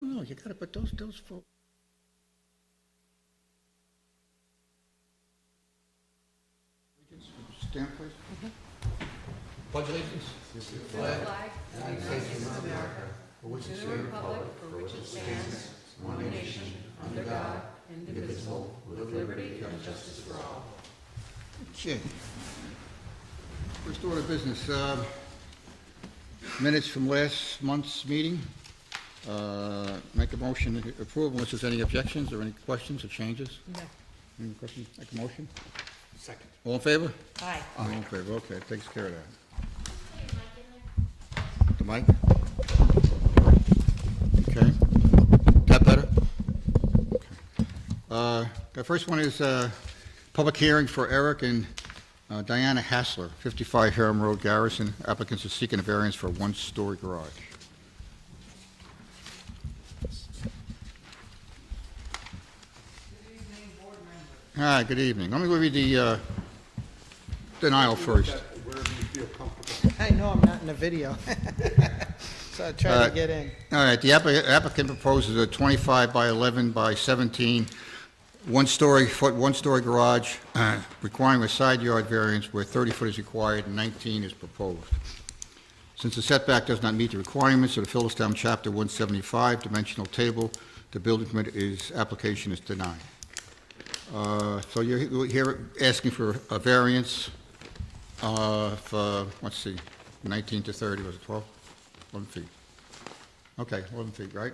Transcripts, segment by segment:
No, you gotta put those for. Stand, please. Pledge allegiance. Flag of the United States of America, to the republic for which it stands, one nation, under God, indivisible, with liberty and justice for all. Okay. First order of business, minutes from last month's meeting. Make a motion to approve unless there's any objections or any questions or changes. No. Any questions? Make a motion. Second. All in favor? Aye. All in favor, okay, takes care of that. The mic? Okay. That better? Okay. The first one is public hearing for Eric and Diana Hasler, 55 Hiram Road, Garrison. Applicants are seeking a variance for a one-story garage. Good evening, board members. Hi, good evening. Let me read the denial first. Wherever you feel comfortable. I know I'm not in the video, so I tried to get in. All right, the applicant proposes a 25 by 11 by 17, one-story garage, requiring a side yard variance where 30 foot is required and 19 is proposed. Since the setback does not meet the requirements of the Philipstown Chapter 175 dimensional table, the building permit application is denied. So you're here asking for a variance of, let's see, 19 to 30, was it 12? 11 feet. Okay, 11 feet, right?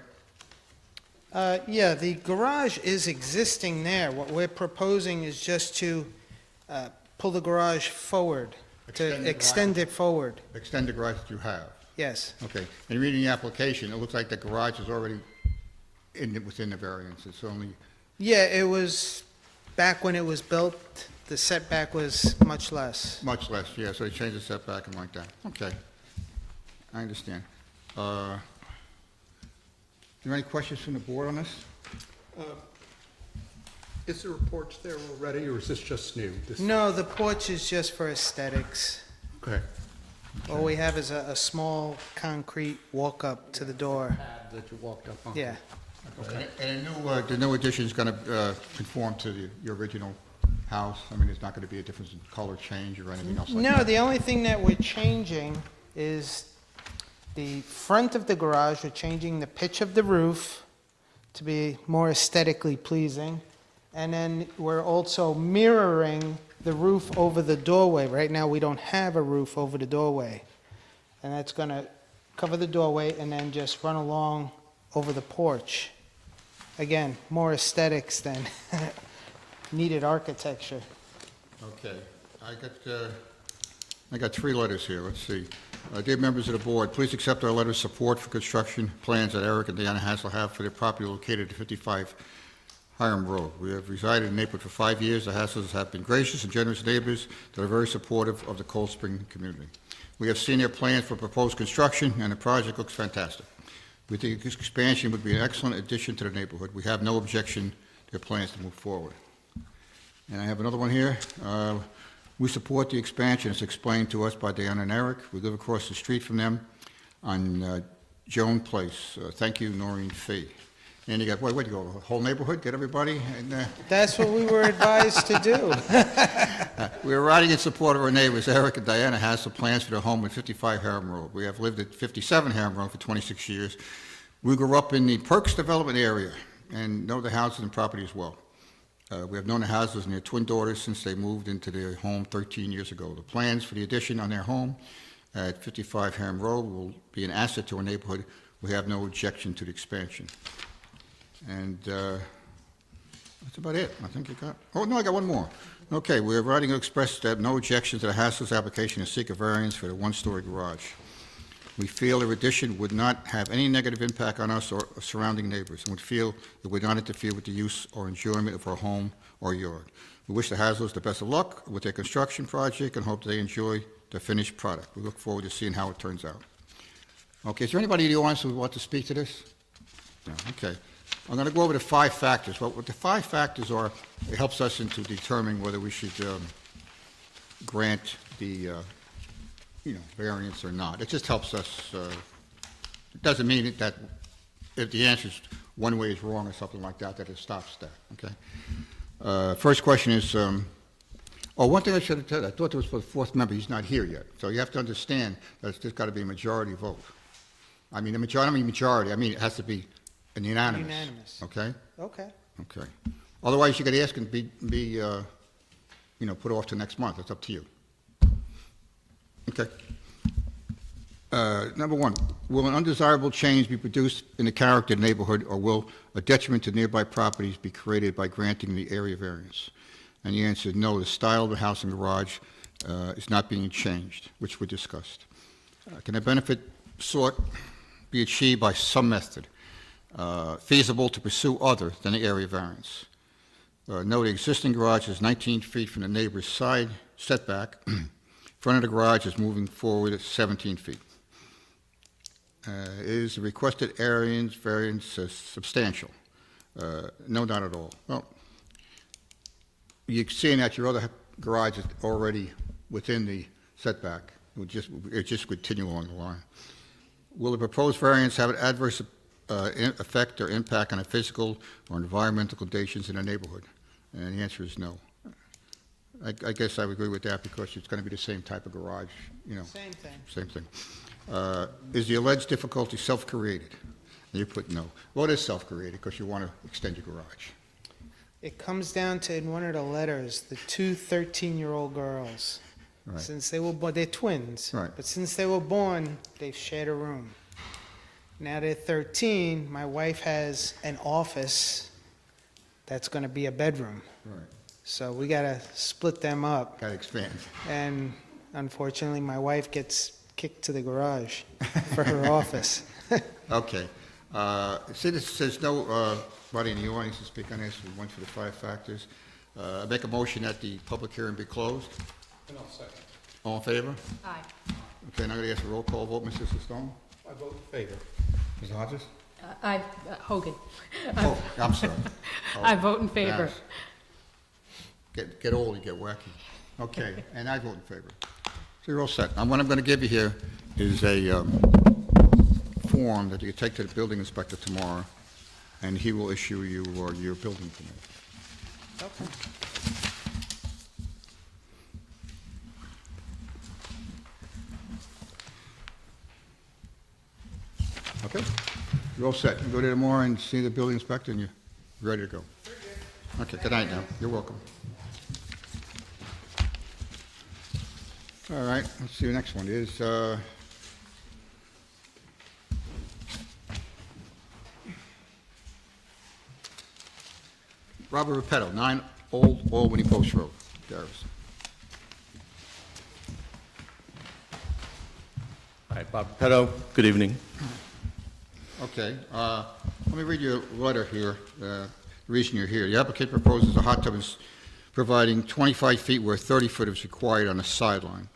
Yeah, the garage is existing there. What we're proposing is just to pull the garage forward, to extend it forward. Extend the garage that you have. Yes. Okay, and reading the application, it looks like the garage is already within the variance. It's only, Yeah, it was, back when it was built, the setback was much less. much less, yeah, so they changed the setback and like that. Okay, I understand. Are there any questions from the board on this? Is there a porch there already, or is this just new? No, the porch is just for aesthetics. Okay. All we have is a small concrete walk-up to the door. That you walked up on? Yeah. Okay. And the new addition is going to conform to your original house? I mean, there's not going to be a difference in color change or anything else like that? No, the only thing that we're changing is the front of the garage. We're changing the pitch of the roof to be more aesthetically pleasing. And then we're also mirroring the roof over the doorway. Right now, we don't have a roof over the doorway. And that's going to cover the doorway and then just run along over the porch. Again, more aesthetics than needed architecture. Okay, I got three letters here, let's see. Dear members of the board, please accept our letter of support for construction plans that Eric and Diana Hasler have for their property located at 55 Hiram Road. We have resided in the neighborhood for 5 years. The Haslers have been gracious and generous neighbors that are very supportive of the Cold Spring community. We have seen their plans for proposed construction, and the project looks fantastic. We think this expansion would be an excellent addition to the neighborhood. We have no objection to their plans to move forward. And I have another one here. We support the expansion as explained to us by Diana and Eric. We live across the street from them on Joan Place. Thank you, Noreen Fee. And you got, where'd you go, the whole neighborhood, get everybody? And, That's what we were advised to do. we are riding in support of our neighbors. Eric and Diana Hasler plans for their home at 55 Hiram Road. We have lived at 57 Hiram Road for 26 years. We grew up in the Perks development area and know the houses and property as well. We have known the Haslers and their twin daughters since they moved into their home 13 years ago. The plans for the addition on their home at 55 Hiram Road will be an asset to our neighborhood. We have no objection to the expansion. And that's about it. I think you got, oh, no, I got one more. Okay, we're writing to express that no objection to the Haslers' application to seek a variance for the one-story garage. We feel their addition would not have any negative impact on us or surrounding neighbors, and would feel it would not interfere with the use or enjoyment of our home or yard. We wish the Haslers the best of luck with their construction project and hope they enjoy the finished product. We look forward to seeing how it turns out. Okay, is there anybody in the audience who would want to speak to this? No, okay. I'm going to go over the 5 factors. What the 5 factors are, it helps us into determining whether we should grant the variance or not. It just helps us. It doesn't mean that if the answer's one way is wrong or something like that, that it stops there, okay? First question is, one thing I should have told you, I thought there was for the fourth member, he's not here yet. So you have to understand that it's just got to be a majority vote. I mean, majority, I mean it has to be an unanimous. Unanimous. Okay? Okay. Okay. Otherwise, you could ask and be put off to next month. It's up to you. Okay. Number one, will an undesirable change be produced in the character of the neighborhood, or will a detriment to nearby properties be created by granting the area variance? And the answer is no, the style of the house and garage is not being changed, which we discussed. Can a benefit sought be achieved by some method feasible to pursue other than the area variance? No, the existing garage is 19 feet from the neighbor's side setback. Front of the garage is moving forward at 17 feet. Is the requested variance substantial? No, not at all. Well, you're seeing that your other garage is already within the setback. It just continue along the line. Will the proposed variance have an adverse effect or impact on the physical or environmental conditions in the neighborhood? And the answer is no. I guess I would agree with that because it's going to be the same type of garage, Same thing. same thing. Is the alleged difficulty self-created? And you put no. Well, it is self-created because you want to extend your garage. It comes down to, in one of the letters, the two 13-year-old girls. Right. Since they were born, they're twins. Right. But since they were born, they've shared a room. Now they're 13. My wife has an office that's going to be a bedroom. Right. So we got to split them up. Got to expand. And unfortunately, my wife gets kicked to the garage for her office. Okay. See, this says no body in the audience to speak on this. We went for the 5 factors. I make a motion that the public hearing be closed. And I'll second. All in favor? Aye. Okay, now I'm going to ask a roll call vote. Mrs. Stone? I vote in favor. Mr. Hodges? Hogan. Oh, I'm sorry. I vote in favor. Yes. Get old, you get wacky. Okay, and I vote in favor. So you're all set. And what I'm going to give you here is a form that you take to the building inspector tomorrow, and he will issue you your building permit. Okay. Okay? You're all set. You go there tomorrow and see the building inspector, and you're ready to go. Okay, good night now. You're welcome. All right, let's see, the next one is, Robert Repetto, 9 Old Albany Post Road, Garrison. Hi, Bob Repetto. Good evening. Okay, let me read you a letter here, the reason you're here. The applicant proposes a hot tub is providing 25 feet where 30 foot is required on the sideline.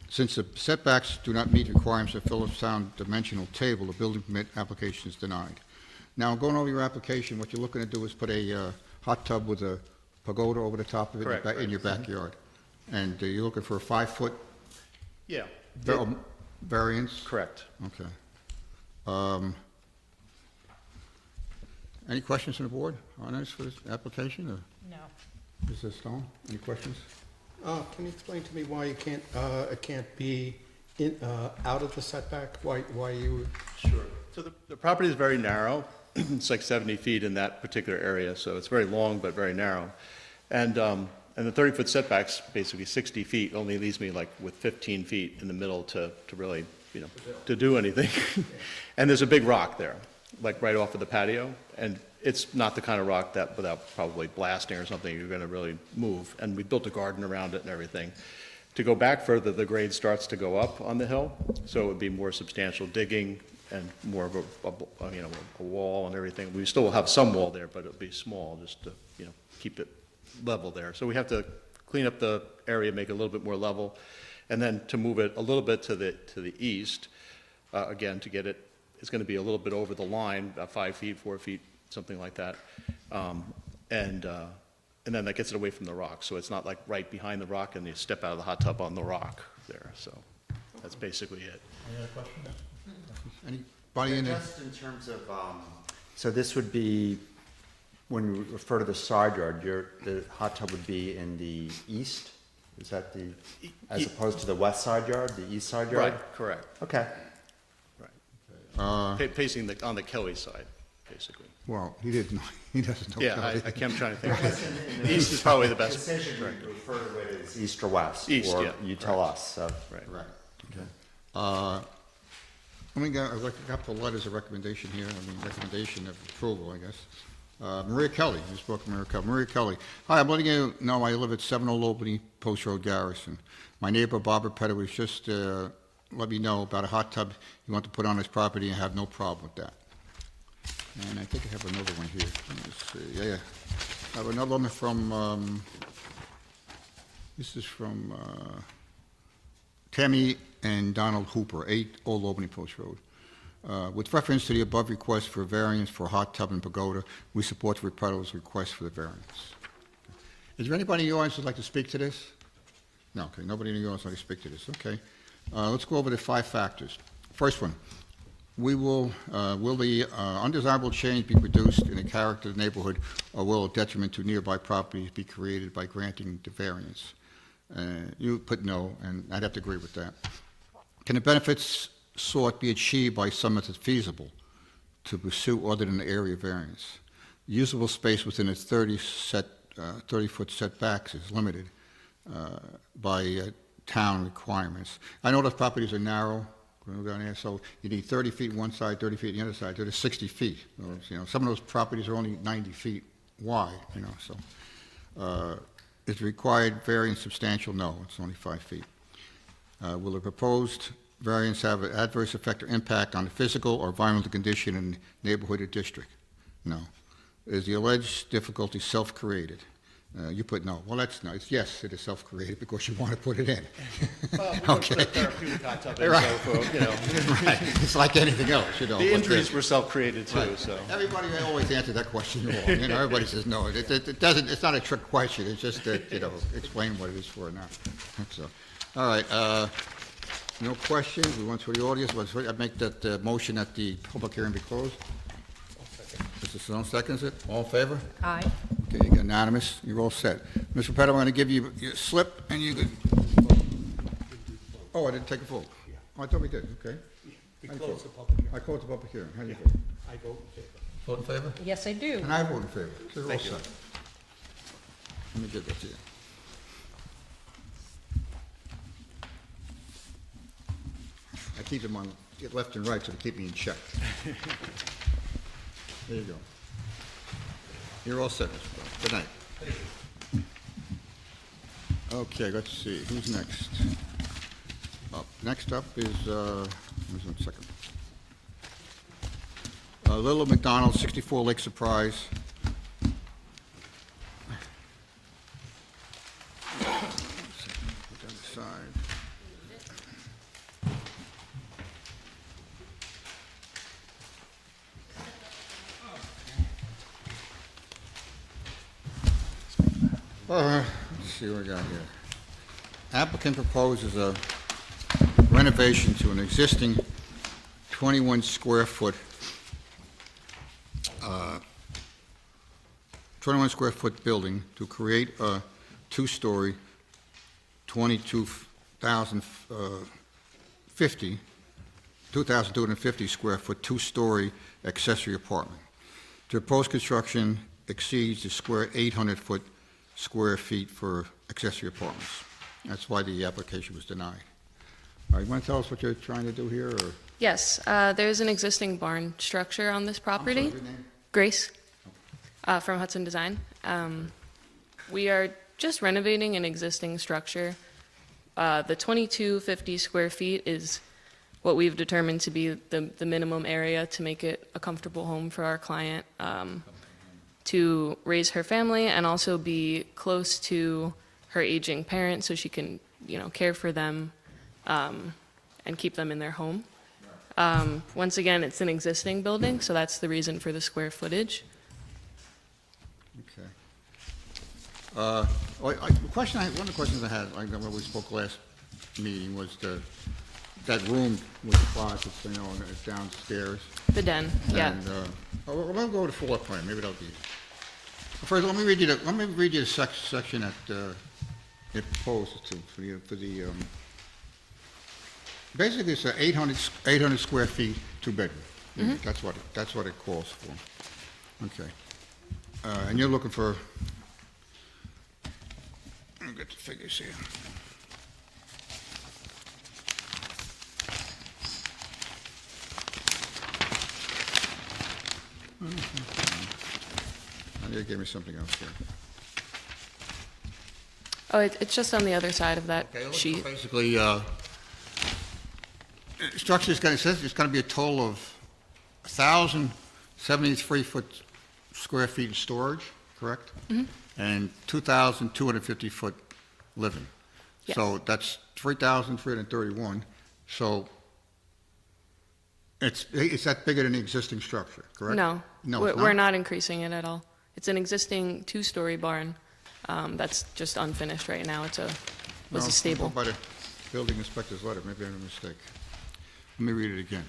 Since the setbacks do not meet requirements of Philipstown dimensional table, the building permit application is denied. Now, going over your application, what you're looking to do is put a hot tub with a pagoda over the top of it Correct, in your backyard. And you're looking for a 5-foot Yeah. variance? Correct. Okay. Any questions from the board on this for this application, or No. Mrs. Stone, any questions? Can you explain to me why it can't be out of the setback? Why you? Sure. So the property is very narrow. It's like 70 feet in that particular area, so it's very long but very narrow. And the 30-foot setback's basically 60 feet, only leaves me like with 15 feet in the middle to really, to do anything. And there's a big rock there, like right off of the patio, and it's not the kind of rock that without probably blasting or something you're going to really move. And we built a garden around it and everything. To go back further, the grade starts to go up on the hill, so it would be more substantial digging and more of a wall and everything. We still will have some wall there, but it'll be small just to keep it level there. So we have to clean up the area, make it a little bit more level, and then to move it a little bit to the east. Again, to get it, it's going to be a little bit over the line, about 5 feet, 4 feet, something like that. And then that gets it away from the rock. So it's not like right behind the rock and you step out of the hot tub on the rock there. So that's basically it. Any other questions? Anybody in there? Just in terms of So this would be, when you refer to the side yard, the hot tub would be in the east? Is that the, as opposed to the west side yard, the east side yard? Right, correct. Okay. Facing on the Kelly side, basically. Well, he didn't know, he doesn't know. Yeah, Kelly. I can't, I'm trying to think. East is probably the best. Decision, Right. you refer to it as east or west? East, or yeah, you tell us, so. Right. Right. Let me get a couple of letters of recommendation here, recommendation of approval, I guess. Maria Kelly, you spoke to Maria Kelly. Maria Kelly, hi, I'm letting you know I live at 70 Albany Post Road, Garrison. My neighbor, Bob Repetto, was just let me know about a hot tub he wanted to put on his property and have no problem with that. And I think I have another one here. Let's see, yeah. I have another one from, this is from Tammy and Donald Hooper, 8 Old Albany Post Road. With reference to the above request for variance for a hot tub and pagoda, we support Repetto's request for the variance. Is there anybody in the audience who'd like to speak to this? No, okay, nobody in the audience would like to speak to this, okay. Let's go over the 5 factors. First one, will the undesirable change be produced in the character of the neighborhood, or will a detriment to nearby properties be created by granting the variance? You put no, and I'd have to agree with that. Can the benefits sought be achieved by some method feasible to pursue other than the area variance? Usable space within its 30-foot setbacks is limited by town requirements. I know those properties are narrow, down there, so you need 30 feet one side, 30 feet the other side. They're 60 feet. You know, some of those properties are only 90 feet wide. You know, so is required variance substantial? No, it's only 5 feet. Will the proposed variance have an adverse effect or impact on the physical or environmental condition in the neighborhood or district? No. Is the alleged difficulty self-created? You put no. Well, that's nice. Yes, it is self-created because you want to put it in. Well, we don't put a therapeutic hot tub in, so, for, you know. Right. It's like anything else, you know. The but injuries were self-created too, right. so. Everybody always answers that question wrong. You know, everybody says no. It doesn't. It's not a trick question. It's just that, you know, explain what it is for now. So, all right. No questions. We went through the audience. I make that motion that the public hearing be closed. Mr. Sloan seconds it. All in favor? Aye. Okay, you got unanimous. You're all set. Mr. Repetto, I'm going to give you your slip, and you could. Oh, I didn't take a vote. Oh, I thought we did. Okay. We How do you close vote? the public hearing. I closed the public hearing. How do you vote? I vote in favor. Vote in favor? Yes, I do. And I vote in favor. So you're all Thank you. set. Let me give that to you. I keep them on left and right so they keep me in check. There you go. You're all set, Mr. President. Good night. Okay, let's see, who's next? Next up is, who's on second? Lila McDowell, 64 Lake Surprise. Put that aside. Let's see what we got here. Applicant proposes a renovation to an existing 21 square foot building to create a 2-story, 2,250 square foot 2-story accessory apartment. The proposed construction exceeds the 800 square feet for accessory apartments. That's why the application was denied. All right, you want to tell us what you're trying to do here, or? Yes, there's an existing barn structure on this property. I'm sorry, your name? Grace, from Hudson Design. We are just renovating an existing structure. The 2250 square feet is what we've determined to be the minimum area to make it a comfortable home for our client, to raise her family and also be close to her aging parents so she can, you know, care for them and keep them in their home. Once again, it's an existing building, so that's the reason for the square footage. Okay. One of the questions I had, like when we spoke last meeting, was that room with the closets, you know, and it's downstairs. The den, yeah. And, well, let me go to floor plan, maybe that'll be. First, let me read you the section that, it proposes to, for the, basically it's a 800 square feet, 2-bedroom. That's what it calls for. Okay. And you're looking for, let me get the figures here. They gave me something else here. Oh, it's just on the other side of that Okay, sheet. basically, structure is going to, it's going to be a total of 1,073 foot square feet of storage, correct? And 2,250 foot living. Yes. So that's 3,331. So it's that bigger than the existing structure, correct? No, No, it's we're not increasing it at all. It's an existing 2-story barn that's just unfinished right now. Was No, a stable. By the building inspector's letter, maybe I made a mistake. Let me read it again.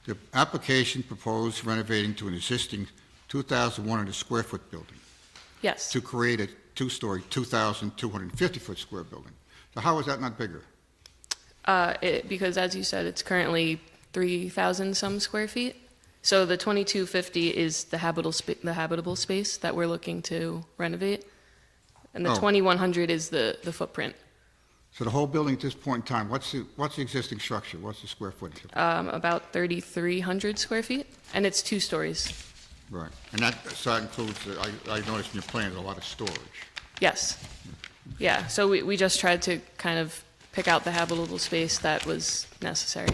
The application proposed renovating to an existing 2,100 square foot building Yes. to create a 2-story, 2,250 foot square building. So how is that not bigger? Because as you said, it's currently 3,000 some square feet. So the 2250 is the habitable space that we're looking to renovate, and the Oh. 2100 is the footprint. So the whole building at this point in time, what's the existing structure? What's the square footage? About 3,300 square feet, and it's 2 stories. Right. And that includes, I noticed in your plans, a lot of storage. Yes. Yeah. So we just tried to kind of pick out the habitable space that was necessary.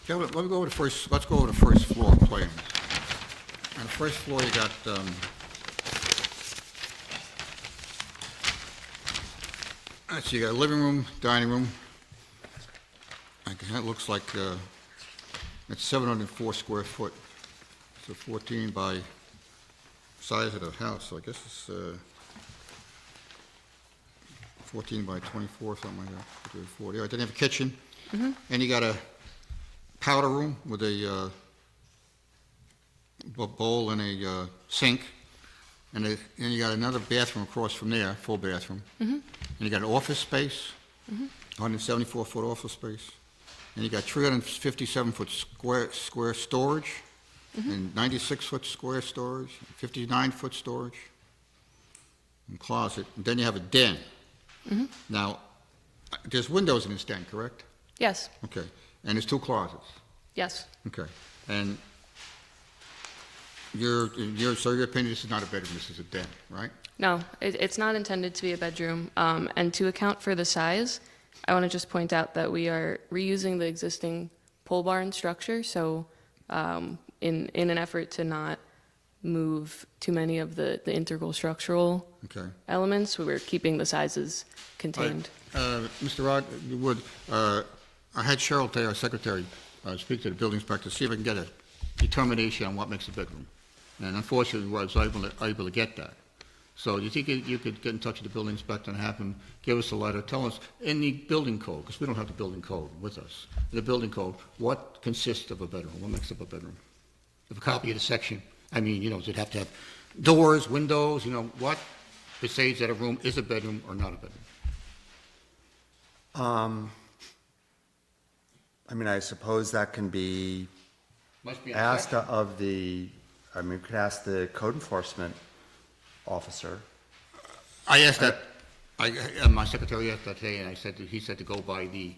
Okay, let's go over the first floor plans. On the first floor, you got, let's see, you got a living room, dining room. I guess that looks like, it's 704 square foot. So 14 by size of the house, so I guess it's, 14 by 24, something like that, 40. All right, then you have a kitchen. And you got a powder room with a bowl and a sink, and you got another bathroom across from there, full bathroom. And you got an office space, 174-foot office space, and you got 357-foot square storage, and 96-foot square storage, 59-foot storage, and closet. And then you have a den. Now, there's windows in this den, correct? Yes. Okay. And there's 2 closets. Yes. Okay. And your opinion, this is not a bedroom, this is a den, right? No, it's not intended to be a bedroom. And to account for the size, I want to just point out that we are reusing the existing pole barn structure. So in an effort to not move too many of the integral structural Okay. elements, we were keeping the sizes contained. Mr. Rod, you would, I had Cheryl Tay, our secretary, speak to the building inspector, see if I can get a determination on what makes a bedroom. And unfortunately, I was able to get that. So do you think you could get in touch with the building inspector and have him give us a letter, tell us in the building code, because we don't have the building code with us, in the building code, what consists of a bedroom? What makes up a bedroom? If a copy of the section, I mean, does it have to have doors, windows, what decides that a room is a bedroom or not a bedroom? I mean, I suppose that can be Must be a asked section. of we could ask the code enforcement officer. I asked that, my secretary asked that today, and he said to go by the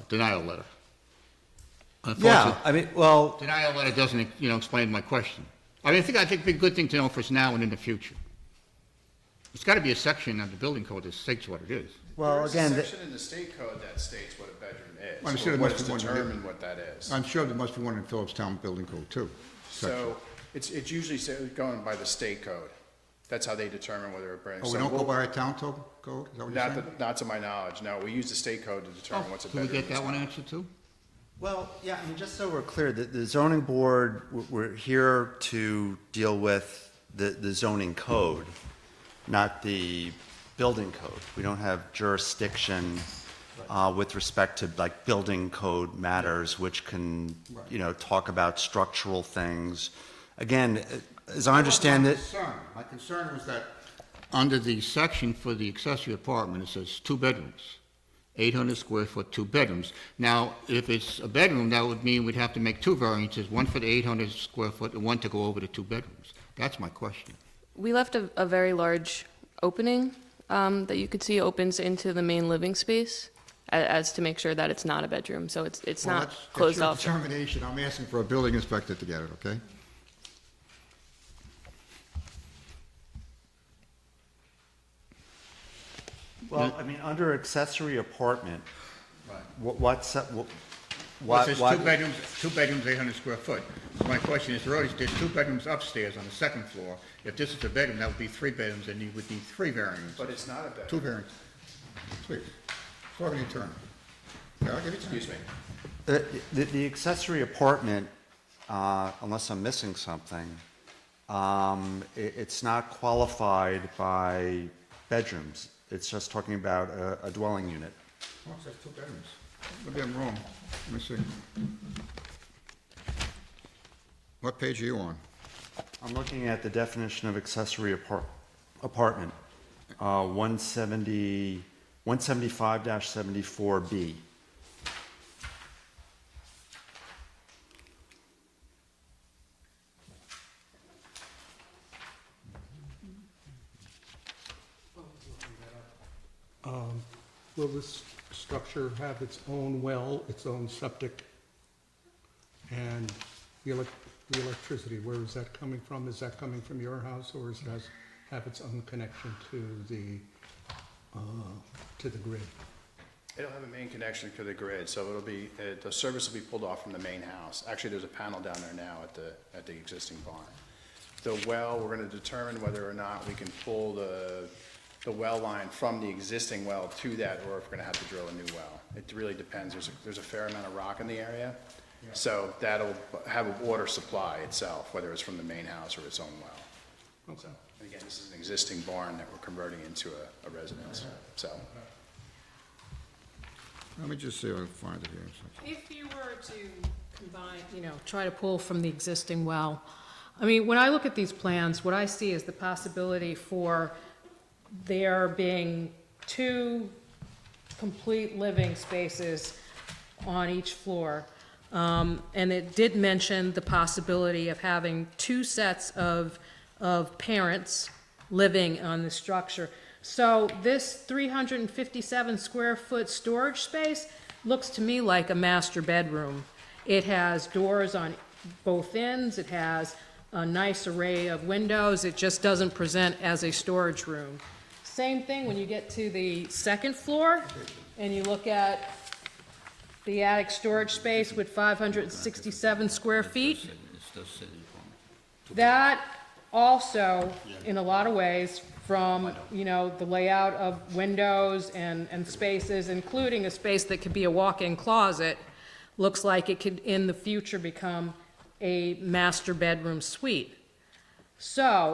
denial letter. Yeah, I mean, well, Denial letter doesn't, explain my question. I think it'd be a good thing to know for us now and in the future. It's got to be a section of the building code that states what it is. well, again, There's a section in the state code that states what a bedroom is, I'm sure or there what must is be one here. determined what that is. I'm sure there must be one in Philipstown Building Code, too. So it's usually going by the state code. That's how they determine whether a brand. Oh, we so don't go we'll- by our town code? Is that what you're saying? Not to my knowledge, no. We use the state code to determine what's a Can we bedroom. get that one answered, too? well, yeah, I mean, just so we're clear, the zoning board, we're here to deal with the zoning code, not the building code. We don't have jurisdiction with respect to like building code matters, which can, you know, talk about structural things. Again, as I understand it, My concern was that under the section for the accessory apartment, it says 2 bedrooms, 800 square foot, 2 bedrooms. Now, if it's a bedroom, that would mean we'd have to make 2 variances, one for the 800 square foot and one to go over the 2 bedrooms. That's my question. We left a very large opening that you could see opens into the main living space as to make sure that it's not a bedroom, so it's Well, not that's closed your off. determination. I'm asking for a building inspector to get it, okay? well, I mean, under accessory apartment, what's, Well, what, it says 2 bedrooms, 800 square foot. So my question is, there's 2 bedrooms upstairs on the second floor. If this is a bedroom, that would be 3 bedrooms, and you would need 3 variants. But it's not a bedroom. 2 variants. Please, for the attorney. Yeah, I'll give you time. Excuse me. the accessory apartment, unless I'm missing something, it's not qualified by bedrooms. It's just talking about a dwelling unit. Oh, it says 2 bedrooms. Maybe I'm wrong. Let me see. What page are you on? I'm looking at the definition of accessory apartment, 175-74B. Will this structure have its own well, its own septic? And the electricity, where is that coming from? Is that coming from your house, or does it have its own connection to the grid? It'll have a main connection to the grid, so it'll be, the service will be pulled off from the main house. Actually, there's a panel down there now at the existing barn. The well, we're gonna determine whether or not we can pull the well line from the existing well to that, or if we're gonna have to drill a new well. It really depends. There's a fair amount of rock in the area, so that'll have a water supply itself, whether it's from the main house or its own well. So, and again, this is an existing barn that we're converting into a residence, so. Let me just see if I can find it here. If you were to combine, try to pull from the existing well, I mean, when I look at these plans, what I see is the possibility for there being 2 complete living spaces on each floor. And it did mention the possibility of having 2 sets of parents living on the structure. So this 357 square foot storage space looks to me like a master bedroom. It has doors on both ends, it has a nice array of windows, it just doesn't present as a storage room. Same thing when you get to the second floor and you look at the attic storage space with 567 square feet. That also, in a lot of ways, from, the layout of windows and spaces, including a space that could be a walk-in closet, looks like it could, in the future, become a master bedroom suite. So,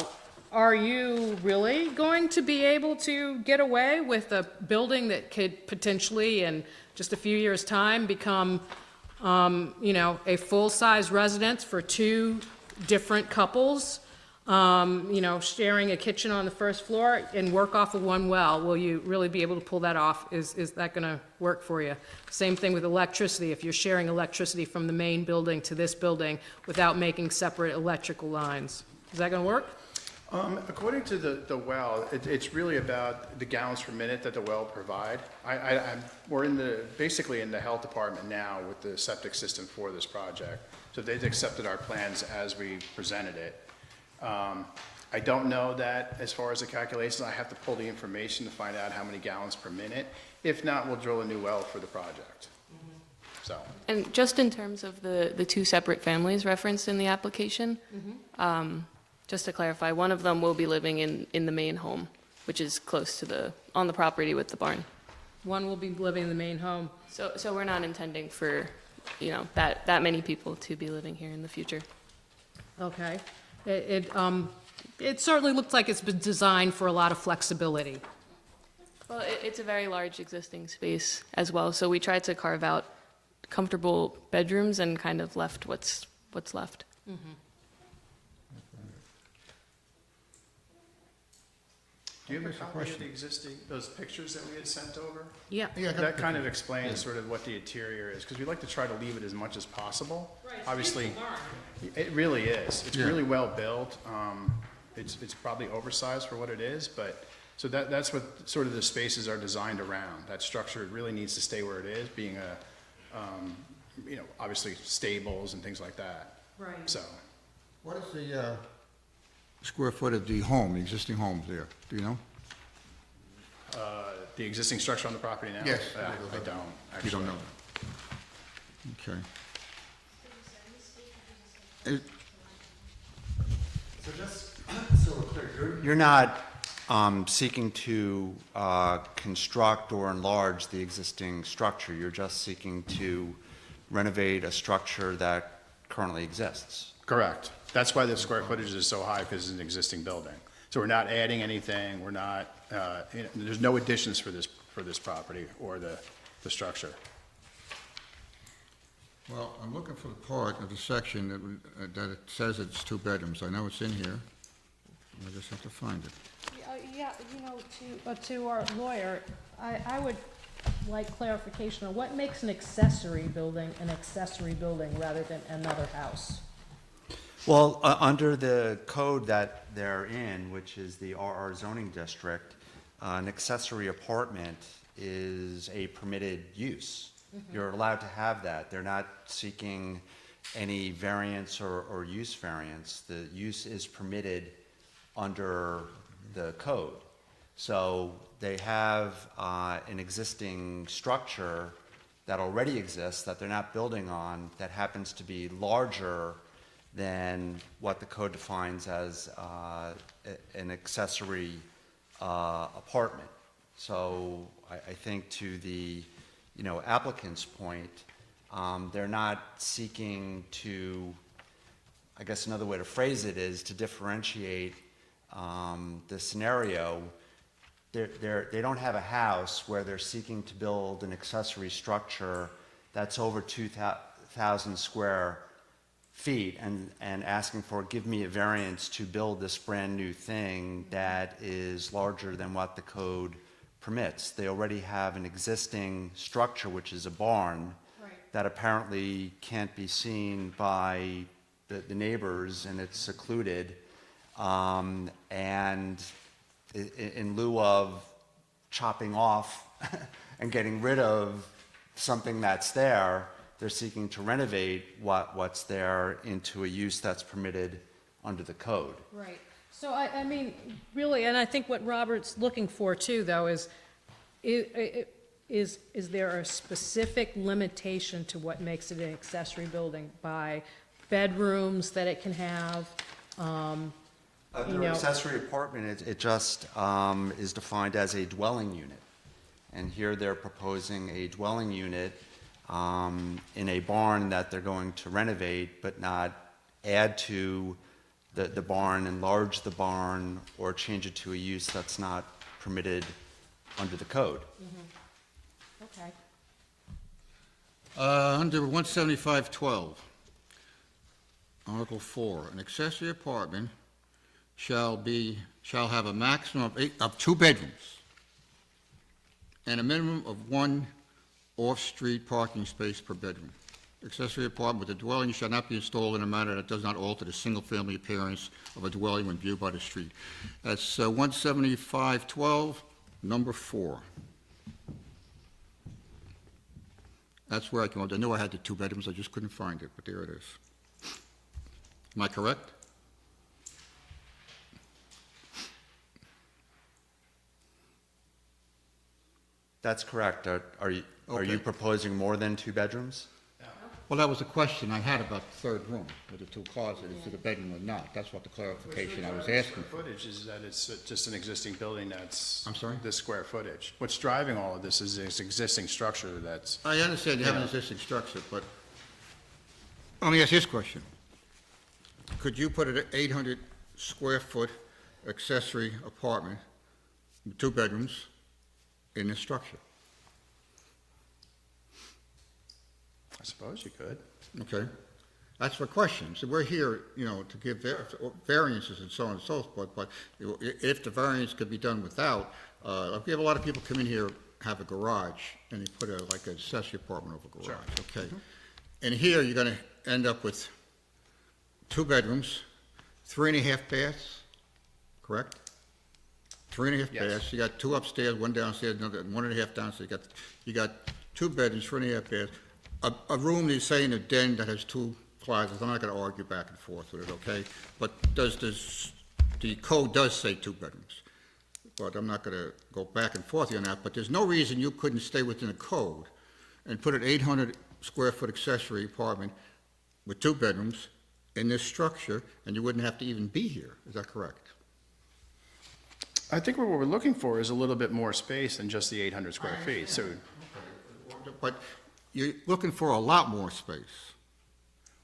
are you really going to be able to get away with a building that could potentially, in just a few years' time, become, a full-size residence for 2 different couples, sharing a kitchen on the first floor and work off of 1 well? Will you really be able to pull that off? Is that going to work for you? Same thing with electricity. If you're sharing electricity from the main building to this building without making separate electrical lines, is that going to work? According to the well, it's really about the gallons per minute that the well provide. We're basically in the health department now with the septic system for this project. So they've accepted our plans as we presented it. I don't know that as far as the calculations. I have to pull the information to find out how many gallons per minute. If not, we'll drill a new well for the project. So. And just in terms of the 2 separate families referenced in the application, just to clarify, one of them will be living in the main home, which is close to on the property with the barn. One will be living in the main home. So we're not intending for, that many people to be living here in the future. Okay. It certainly looks like it's been designed for a lot of flexibility. Well, it's a very large existing space as well, so we tried to carve out comfortable bedrooms and kind of left what's left. Do you have a copy of the existing, those pictures that we had sent over? Yeah. Yeah, That kind of explains sort of what the interior is, because we like to try to leave it as much as possible. Obviously, it really is. It's Yeah. really well built. It's probably oversized for what it is, but, so that's what sort of the spaces are designed around. That structure really needs to stay where it is, being obviously stables and things like that. Right. So, What is the square foot of the home, the existing homes there? Do you know? the existing structure on the property now? Yes. I don't, actually. You don't know? Okay. It- So just so we're clear, you're not seeking to construct or enlarge the existing structure. You're just seeking to renovate a structure that currently exists. Correct. That's why the square footage is so high, because it's an existing building. So we're not adding anything, we're not, there's no additions for this property or the structure. Well, I'm looking for the part of the section that it says it's 2 bedrooms. I know it's in here. I just have to find it. Yeah, to our lawyer, I would like clarification on what makes an accessory building rather than another house? Well, under the code that they're in, which is the RR zoning district, an accessory apartment is a permitted use. You're allowed to have that. They're not seeking any variance or use variance. The use is permitted under the code. So they have an existing structure that already exists that they're not building on that happens to be larger than what the code defines as an accessory apartment. So I think to the applicant's point, they're not seeking to, I guess another way to phrase it is to differentiate the scenario. They don't have a house where they're seeking to build an accessory structure that's over 2,000 square feet and asking for, give me a variance to build this brand new thing that is larger than what the code permits. They already have an existing structure, which is a barn, that apparently can't be seen by the neighbors, and it's secluded. And in lieu of chopping off and getting rid of something that's there, they're seeking to renovate what's there into a use that's permitted under the code. Right. So I mean, really, and I think what Robert's looking for too, though, is there a specific limitation to what makes it an accessory building by bedrooms that it can have? Under accessory apartment, it just is defined as a dwelling unit. And here they're proposing a dwelling unit in a barn that they're going to renovate, but not add to the barn, enlarge the barn, or change it to a use that's not permitted under the code. Okay. Under 17512, Article 4, an accessory apartment shall have a maximum of 2 bedrooms and a minimum of 1 off-street parking space per bedroom. Accessory apartment with a dwelling shall not be installed in a manner that does not alter the single-family appearance of a dwelling when viewed by the street. That's 17512, number 4. That's where I came up. I knew I had the 2 bedrooms, I just couldn't find it, but there it is. Am I correct? That's correct. Are you Okay. proposing more than 2 bedrooms? Well, that was a question I had about the third room, with the 2 closets, is it a bedroom or not? That's what the clarification I was asking for. Footage is that it's just an existing building that's. I'm sorry? The square footage. What's driving all of this is this existing structure that's. I understand you have an existing structure, but let me ask this question. Could you put an 800 square foot accessory apartment, 2 bedrooms, in this structure? I suppose you could. Okay? That's my question. So we're here, to give variances and so on and so forth, but if the variance could be done without, we have a lot of people come in here, have a garage, and they put like an accessory apartment over a garage, okay? And here, you're gonna end up with 2 bedrooms, 3.5 baths, correct? 3.5 Yes. baths, you got 2 upstairs, 1 downstairs, another, 1.5 downstairs, you got 2 bedrooms, 3.5 baths, a room, they say in a den that has 2 closets. I'm not gonna argue back and forth with it, okay? But the code does say 2 bedrooms. But I'm not gonna go back and forth on that, but there's no reason you couldn't stay within the code and put an 800 square foot accessory apartment with 2 bedrooms in this structure, and you wouldn't have to even be here. Is that correct? I think what we're looking for is a little bit more space than just the 800 square feet, so, But you're looking for a lot more space.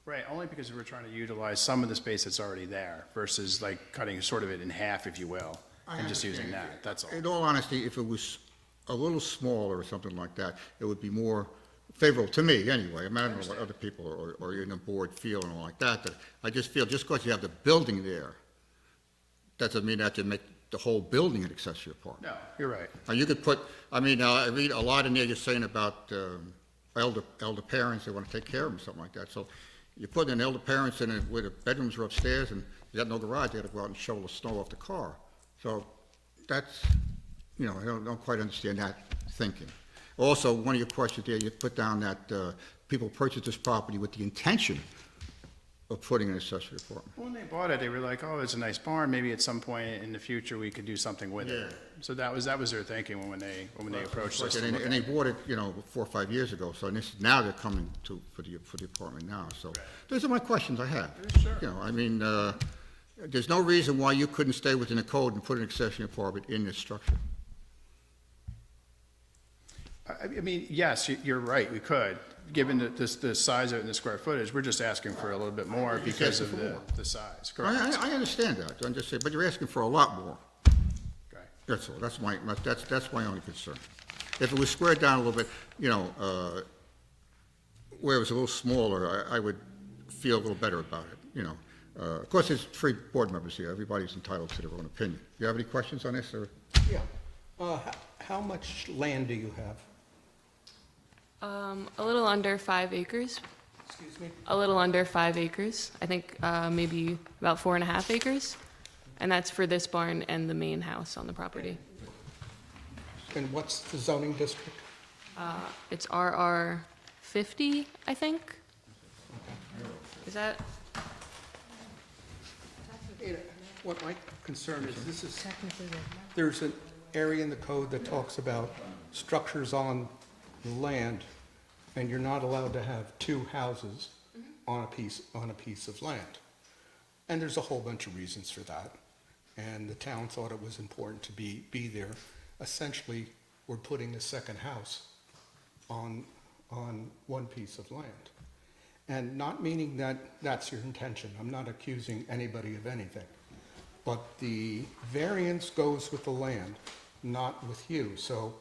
right, only because we're trying to utilize some of the space that's already there versus like cutting sort of it in half, if you will, and just using that, that's all. In all honesty, if it was a little smaller or something like that, it would be more favorable to me, anyway. I mean, I don't know what other people or in the board feel and all like that, but I just feel just because you have the building there, doesn't mean that you make the whole building an accessory apartment. No, you're right. Now, you could put, I mean, I read a lot in there you're saying about elder parents, they want to take care of them, something like that. So you put in elder parents in it where the bedrooms are upstairs and you got no garage, they got to go out and shovel the snow off the car. So that's, I don't quite understand that thinking. Also, one of your questions there, you put down that people purchased this property with the intention of putting an accessory apartment. When they bought it, they were like, oh, it's a nice barn, maybe at some point in the future, we could do something with it. Yeah. So that was their thinking when they approached us. to And look they at it. bought it, 4 or 5 years ago, so now they're coming for the apartment now, so. Those are my questions I have. Sure. There's no reason why you couldn't stay within the code and put an accessory apartment in this structure. I mean, yes, you're right, we could, given the size of it and the square footage, we're just asking for a little bit more because of asking for more. the size, correct? I understand that, I'm just saying, but you're asking for a lot more. Okay. That's all, that's my only concern. If it was squared down a little bit, where it was a little smaller, I would feel a little better about it, Of course, there's 3 board members here, everybody's entitled to their own opinion. Do you have any questions on this, or? Yeah. How much land do you have? A little under 5 acres. Excuse me? A little under 5 acres. I think maybe about 4.5 acres. And that's for this barn and the main house on the property. And what's the zoning district? It's RR 50, I think. Is that? What my concern is, there's an area in the code that talks about structures on the land, and you're not allowed to have 2 houses on a piece of land. And there's a whole bunch of reasons for that. And the town thought it was important to be there. Essentially, we're putting a second house on one piece of land. And not meaning that that's your intention. I'm not accusing anybody of anything. But the variance goes with the land, not with you. So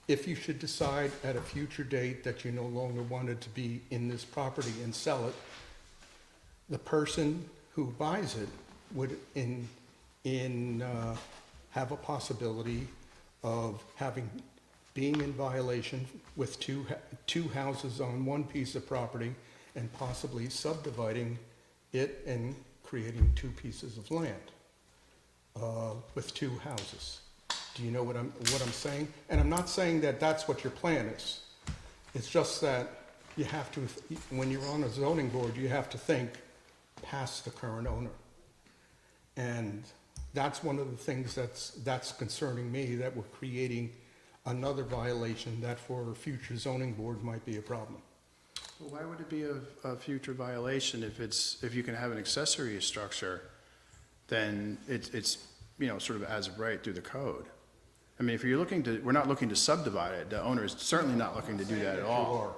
if you should decide at a future date that you no longer wanted to be in this property and sell it, the person who buys it would have a possibility of being in violation with two houses on one piece of property and possibly subdividing it and creating 2 pieces of land with 2 houses. Do you know what I'm saying? And I'm not saying that that's what your plan is. It's just that you have to, when you're on a zoning board, you have to think past the current owner. And that's one of the things that's concerning me, that we're creating another violation that for a future zoning board might be a problem. Well, why would it be a future violation if you can have an accessory structure, then it's sort of as of right through the code? I mean, if you're we're not looking to subdivide it, the owner is certainly not looking to do that at all.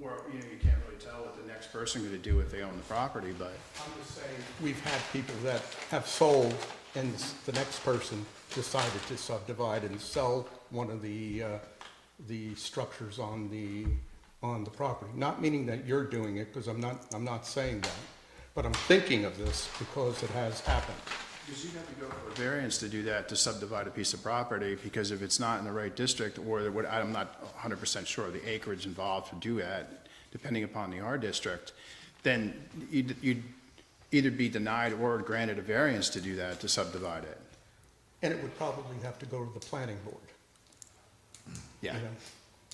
Or, you can't really tell what the next person is going to do if they own the property, but. I'm just saying, we've had people that have sold and the next person decided to subdivide and sell one of the structures on the property. Not meaning that you're doing it, because I'm not saying that, but I'm thinking of this because it has happened. Because you'd have to go for a variance to do that, to subdivide a piece of property, because if it's not in the right district, or what, I'm not 100% sure of the acreage involved to do that, depending upon the R district, then you'd either be denied or granted a variance to do that, to subdivide it. And it would probably have to go to the planning board. Yeah, you know,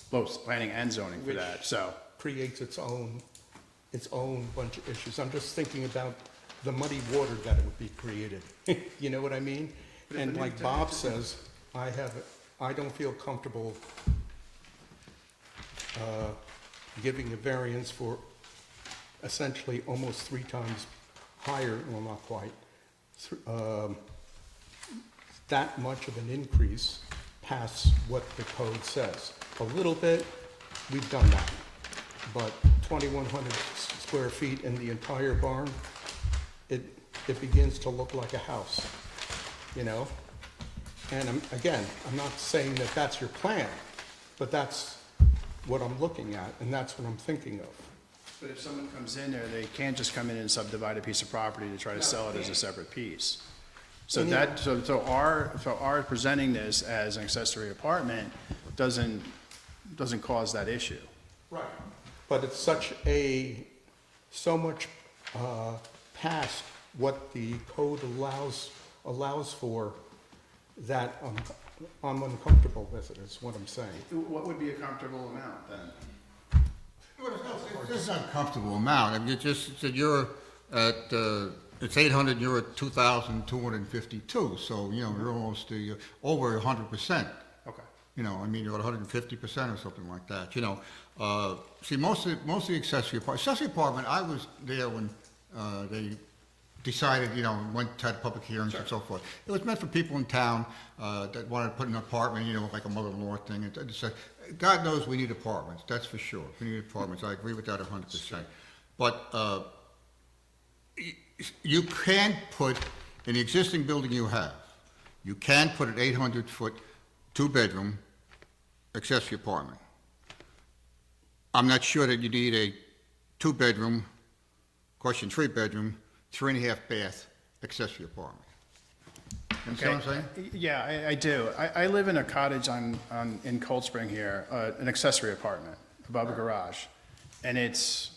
both planning and zoning for Which- that, so. Creates its own bunch of issues. I'm just thinking about the muddy water that it would be created. You know what I mean? And like Bob says, I don't feel comfortable giving a variance for essentially almost 3 times higher, well, not quite, that much of an increase past what the code says. A little bit, we've done that, but 2,100 square feet in the entire barn, it begins to look like a house, you know? And I'm not saying that that's your plan, but that's what I'm looking at, and that's what I'm thinking of. But if someone comes in there, they can't just come in and subdivide a piece of property to try to sell it as a separate piece. So And that, so our presenting this as an accessory apartment doesn't cause that issue. Right. But it's so much past what the code allows for that I'm uncomfortable with it, is what I'm saying. What would be a comfortable amount then? This is an uncomfortable amount. I mean, you just said you're at, it's 800, you're at 2,252, so, you know, you're almost over 100%. Okay. You know, I mean, you're at 150% or something like that, you know. See, most of the accessory apartment, I was there when they decided, you know, had public hearings and so forth. It was meant for people in town that wanted to put an apartment, you know, like a mother-in-law thing. And they said, God knows we need apartments, that's for sure. We need apartments, I agree with that 100%. But you can put, in the existing building you have, you can put an 800-foot, 2-bedroom accessory apartment. I'm not sure that you need a 2-bedroom, question 3-bedroom, 3.5 bath accessory apartment. You understand what I'm saying? Yeah, I do. I live in a cottage in Cold Spring here, an accessory apartment above a garage, and it's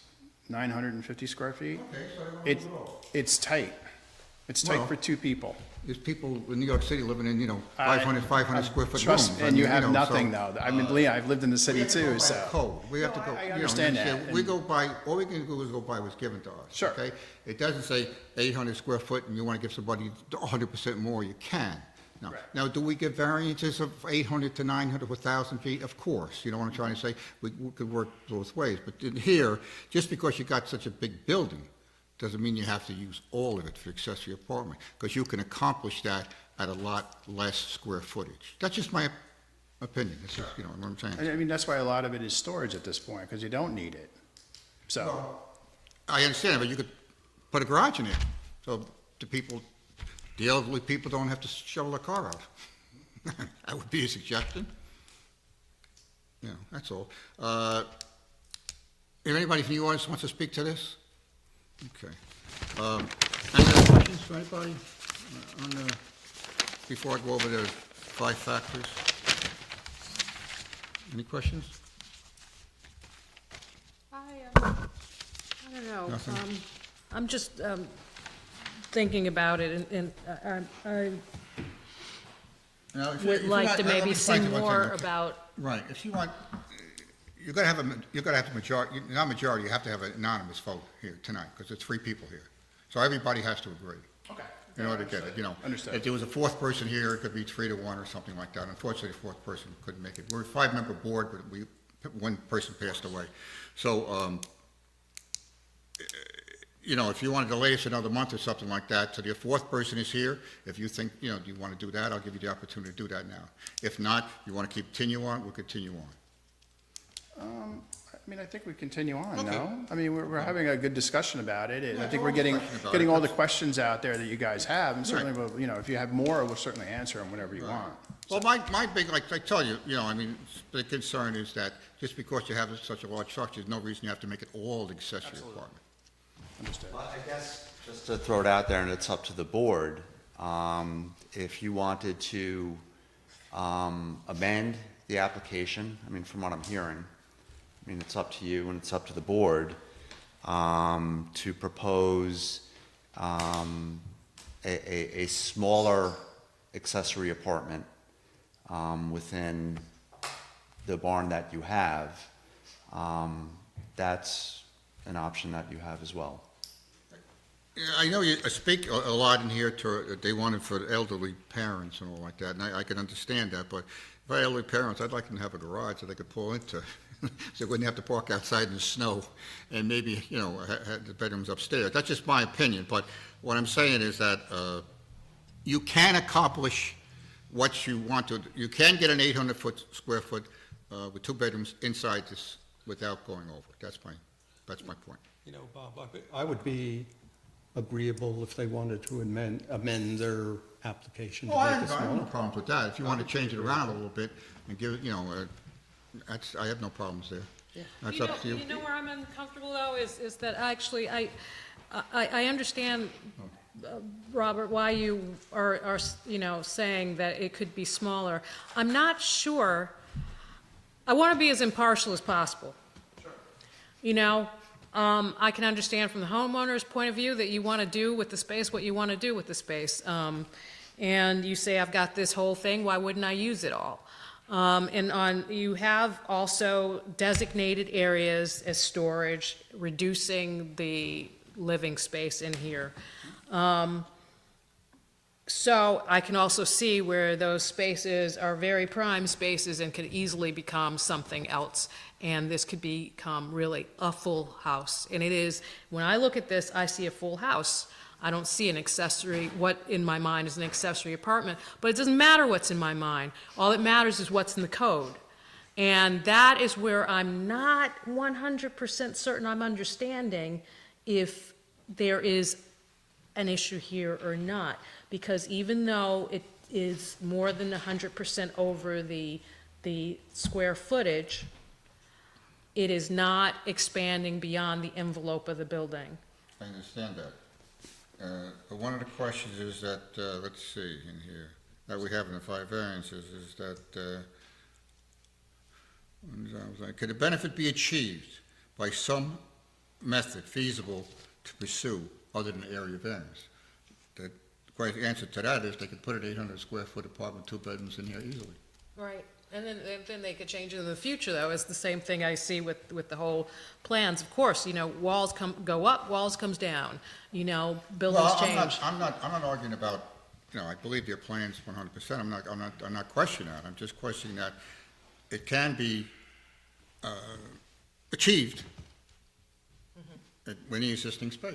950 square feet. Okay, so they don't do it all. It's tight. It's tight Well- for 2 people. There's people in New York City living in, you know, I- 500 square foot rooms. Trust me, I and you mean, have know, nothing so, though. I mean, Leah, I've lived in the we city have to go too, by so. code. We have to No, go, I you know, understand you say, that, we and- go by, all we can do is go by what's given to us. Sure. Okay? It doesn't say 800 square foot and you want to give somebody 100% more, you can. No. Right. Now, do we give variances of 800 to 900 with 1,000 feet? Of course. You know what I'm trying to say? We could work both ways. But in here, just because you got such a big building, doesn't mean you have to use all of it for accessory apartment, because you can accomplish that at a lot less square footage. That's just my opinion. This is, you know, what I'm saying. I mean, that's why a lot of it is storage at this point, because you don't need it. So, I understand, but you could put a garage in there, so the elderly people don't have to shovel their car out. That would be a suggestion. Yeah, that's all. If anybody from the audience wants to speak to this? Okay. Any other questions for anybody before I go over the 5 factors? Any questions? I don't know. Nothing? I'm just thinking about it, and I Now, if you- if would you like want- to let me maybe explain see to you one more thing, okay? about, Right, if you want, you gotta have the majority, not majority, you have to have an anonymous vote here tonight, because it's 3 people here. So everybody has to agree. okay. In order to get it, you know. Understood. If there was a 4th person here, it could be 3 to 1 or something like that. Unfortunately, the 4th person couldn't make it. We're a 5-member board, but 1 person passed away. So, you know, if you want to delay us another month or something like that, so the 4th person is here, if you think, you know, do you want to do that, I'll give you the opportunity to do that now. If not, you want to continue on, we'll continue on. I mean, I think we continue on, Okay. no? I mean, we're having a good discussion about it, and I Yeah, think we're we're getting, all discussing about getting it. all the questions out there that you guys have, and certainly, Right. we'll, you know, if you have more, we'll certainly answer them whenever you want. Well, my big, like I tell you, I mean, the concern is that just because you have such a large structure, there's no reason you have to make it all accessory apartment. Understood. Well, I guess, just to throw it out there, and it's up to the board, if you wanted to amend the application, I mean, from what I'm hearing, I mean, it's up to you and it's up to the board to propose a smaller accessory apartment within the barn that you have. That's an option that you have as well. Yeah, I know you speak a lot in here to, they wanted for elderly parents and all like that, and I can understand that, but if I had elderly parents, I'd like them to have a garage that they could pull into, so they wouldn't have to park outside in the snow, and maybe, have the bedrooms upstairs. That's just my opinion, but what I'm saying is that you can accomplish what you want to. You can get an 800 square foot with 2 bedrooms inside this without going over. That's my point. Bob, I would be agreeable if they wanted to amend their application to Oh, I make it have no smaller. problems with that. If you want to change it around a little bit and give it, I have no problems there. That's up to you. You know where I'm uncomfortable though, is that actually, I understand, Robert, why you are, saying that it could be smaller. I'm not sure, I want to be as impartial as possible. Sure. I can understand from the homeowner's point of view that you want to do with the space what you want to do with the space. And you say, I've got this whole thing, why wouldn't I use it all? You have also designated areas as storage, reducing the living space in here. So I can also see where those spaces are very prime spaces and could easily become something else. And this could become really a full house. And it is, when I look at this, I see a full house. I don't see an accessory, what in my mind is an accessory apartment, but it doesn't matter what's in my mind. All that matters is what's in the code. And that is where I'm not 100% certain I'm understanding if there is an issue here or not. Because even though it is more than 100% over the square footage, it is not expanding beyond the envelope of the building. I understand that. But one of the questions is that, let's see in here, that we have in the 5 variances is that, could the benefit be achieved by some method feasible to pursue other than area variance? The quite answer to that is they could put an 800 square foot apartment, 2 bedrooms in here easily. Right, and then they could change it in the future, though. It's the same thing I see with the whole plans. Of course, walls go up, walls comes down, buildings Well, change. I'm not arguing about, I believe your plans 100%. I'm not questioning that. I'm just questioning that it can be achieved within the existing space.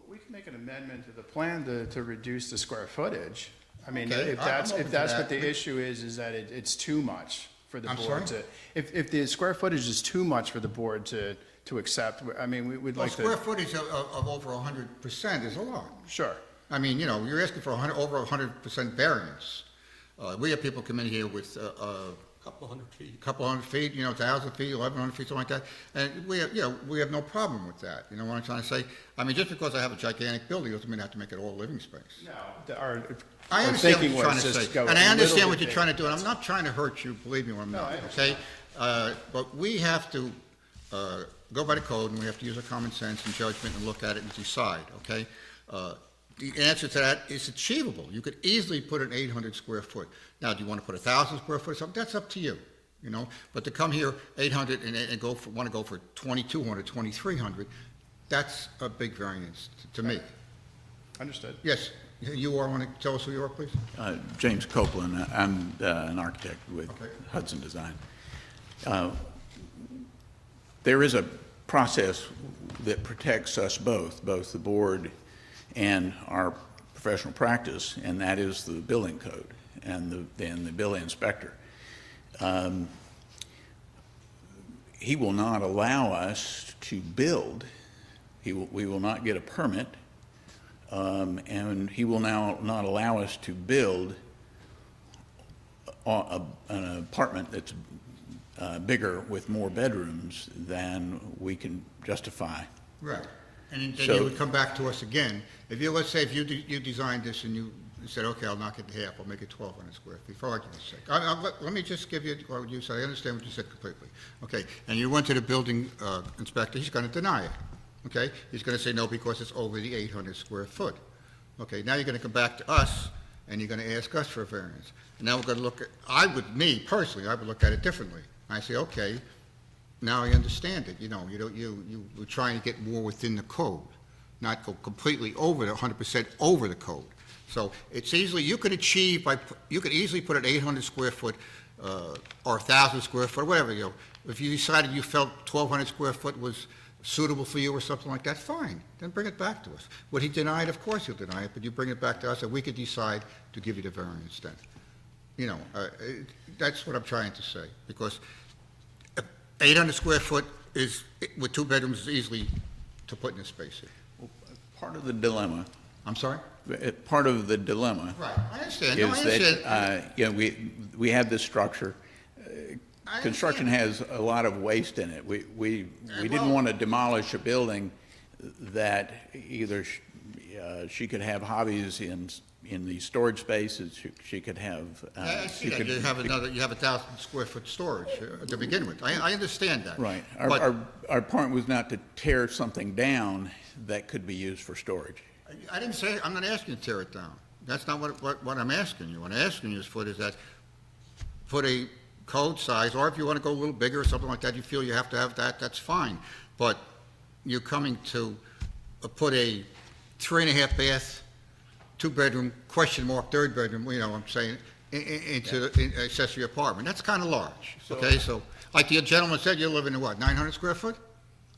We can make an amendment to the plan to reduce the square footage. I mean, Okay, if I'm that's, open if to that's that. what the issue is that it's too much for the I'm board sorry? to, if the square footage is too much for the board to accept, I mean, we'd Well, like square to, footage of over 100% is a lot. sure. I mean, you're asking for over 100% variance. We have people come in here with Couple hundred feet. a couple hundred feet, 1,000 feet, 1,100 feet, something like that. And we have no problem with that. You know what I'm trying to say? I mean, just because I have a gigantic building doesn't mean I have to make it all living space. No, our I our understand what thinking you're trying was to just say, go a and I little understand bit what you're bigger. trying to do, and I'm not trying to hurt you, believe me when I'm No, not, I okay? But we have to go by the code, and we have to use our common sense and judgment and look at it and decide, okay? The answer to that is achievable. You could easily put an 800 square foot. Now, do you want to put 1,000 square foot or something? That's up to you, But to come here 800 and want to go for 2,200, 2,300, that's a big variance to me. Understood. Yes, you want to tell us who you are, please? James Copeland. I'm an architect with Okay. Hudson Design. There is a process that protects us both the board and our professional practice, and that is the building code and the building inspector. he will not allow us to build. We will not get a permit, and he will now not allow us to build an apartment that's bigger with more bedrooms than we can justify. Right. And then So- you would come back to us again. If you, let's say if you designed this and you said, okay, I'll knock it in half, I'll make it 1,200 square feet, for argument's sake. Let me just give you what you said. I understand what you said completely. Okay, and you went to the building inspector, he's gonna deny it. Okay, he's gonna say no because it's over the 800 square foot. Okay, now you're gonna come back to us and you're gonna ask us for a variance. And now we're gonna look at, me personally, I would look at it differently. I say, okay, now I understand it, you're trying to get more within the code, not go completely over the 100% over the code. So it's easily, you could easily put an 800 square foot, or 1,000 square foot, whatever, if you decided you felt 1,200 square foot was suitable for you or something like that, fine, then bring it back to us. Would he deny it? Of course he'll deny it, but you bring it back to us and we could decide to give you the variance then. That's what I'm trying to say, because 800 square foot is, with 2 bedrooms, is easily to put in a space here. Part of the dilemma, I'm sorry? part of the dilemma Right, I understand. No, I is understand. that, we have this structure. I Construction understand. has a lot of waste in it. We didn't well- want to demolish a building that either she could have hobbies in the storage spaces, she could have. I see she that. could- You have 1,000 square foot storage to begin with. I understand that. Right. But Our point was not to tear something down that could be used for storage. I didn't say, I'm not asking you to tear it down. That's not what I'm asking you. What I'm asking you is put a code size, or if you want to go a little bigger or something like that, you feel you have to have that, that's fine. But you're coming to put a 3.5 bath, 2-bedroom, question mark, 3rd bedroom, I'm saying, into the accessory apartment. That's kind of large, okay? So, like the gentleman said, you're living in what, 900 square foot?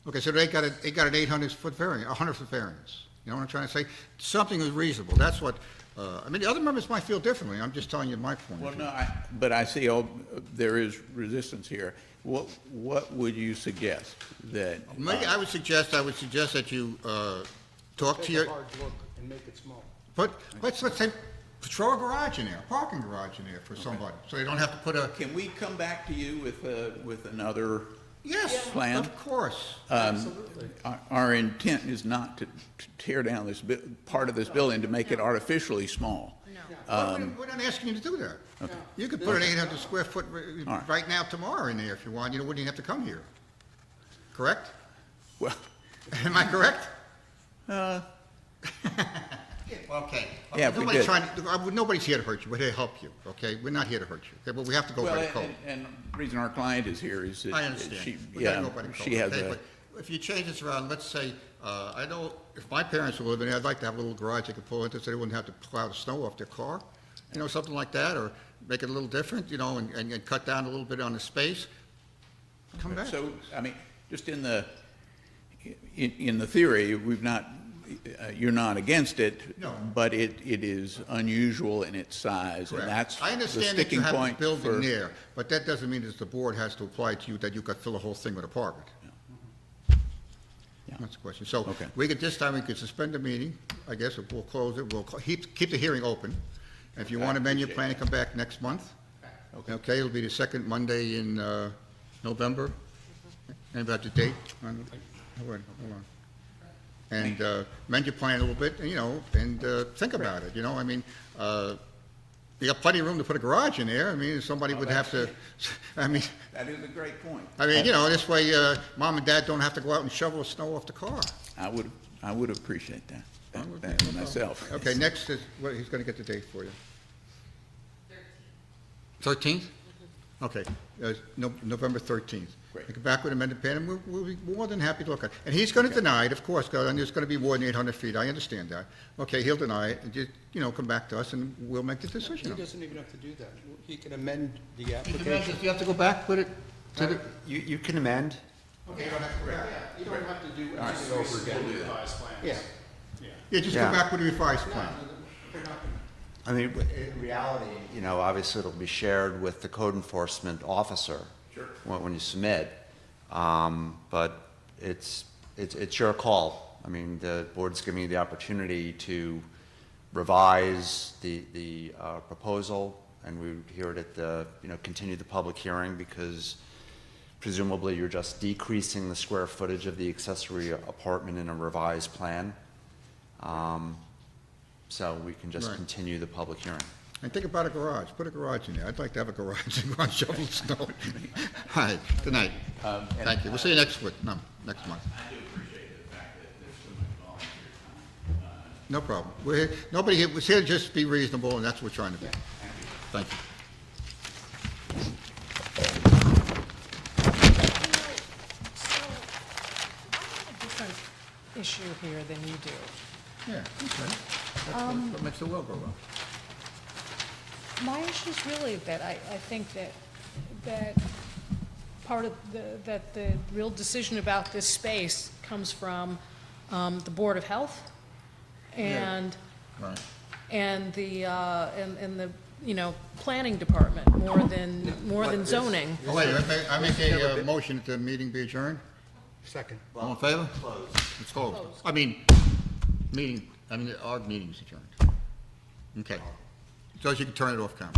Okay, so they got an 800 foot variance, 100 foot variance. You know what I'm trying to say? Something is reasonable. That's what, the other members might feel differently. I'm just telling you my point Well, of view. no, but I see there is resistance here. What would you suggest that? Maybe I would suggest that you talk to Take your, a hard look and make it small. but let's say, throw a garage in there, a parking garage in there for somebody, so they don't have to put a, Can we come back to you with another? yes, Plan? of course. Our intent is not to tear down this part of this building to make it artificially small. We're not asking you to do that. You could put an 800 square foot right now, tomorrow in there if you want, you wouldn't even have to come here. Correct? Well, Am I correct? Okay. Yeah, if we did. Nobody's here to hurt you, we're here to help you, okay? We're not here to hurt you, okay? But we have to go by the code. and the reason our client is here is that I understand. she, We gotta yeah, go by the code, she has okay? a, But if you change this around, let's say, I know if my parents were living there, I'd like to have a little garage they could pull into so they wouldn't have to plow the snow off their car, something like that, or make it a little different, and cut down a little bit on the space. Come back. so, just in the theory, you're not against it. No. But it is unusual in its size, and Correct. that's I the understand that you sticking have a point building for. there, but that doesn't mean that the board has to apply to you that you could fill the whole thing with apartment. Yeah. That's the question. So Okay. this time we could suspend the meeting, I guess, or we'll close it, we'll keep the hearing open. And if you want to amend your appreciate plan and come back next month, okay, it'll be the second Monday in November. Anybody have the date? Hold on. And amend your plan a little bit, and think about it, you got plenty of room to put a garage in there. Somebody would have to, That is a great point. this way, mom and dad don't have to go out and shovel snow off the car. I would appreciate that myself. Okay, next is, he's gonna get the date for you. 13th? Okay, November 13th. Great. You come back with amended plan, and we'll be more than happy to look at it. And he's gonna deny it, of course, and there's gonna be more than 800 feet, I understand that. Okay, he'll deny it, and just, come back to us, and we'll make the He decision. doesn't even have to do that. He can amend the You application. have to go back with it to the... You can amend. Okay, you don't have to go back. You don't have to do anything over again. Revised plans. Yeah. Yeah, just go Yeah. back with a revised plan. In reality, obviously it'll be shared with the code enforcement officer. Sure. When you submit. But it's your call. I mean, the board's giving you the opportunity to revise the proposal, and we would hear it at the, continue the public hearing, because presumably you're just decreasing the square footage of the accessory apartment in a revised plan. So we can just Right. continue the public hearing. And think about a garage, put a garage in there. I'd like to have a garage and go and shovel snow. All right, good night. Thank you. We'll see you next month. I do appreciate the fact that there's so much volunteer time. No problem. We're here, nobody here, was here to just be reasonable, and that's what we're trying to do. Thank you. So, I have a different issue here than you do. Yeah, okay. That's what makes the world go round. My issue is really that I think that part of that the real decision about this space comes from the Board of Health and Right. and the planning department more than zoning. Oh, wait, I make a motion that the meeting be adjourned? Second. All in favor? It's closed. I mean, our meeting's adjourned. Okay. So you can turn it off camera.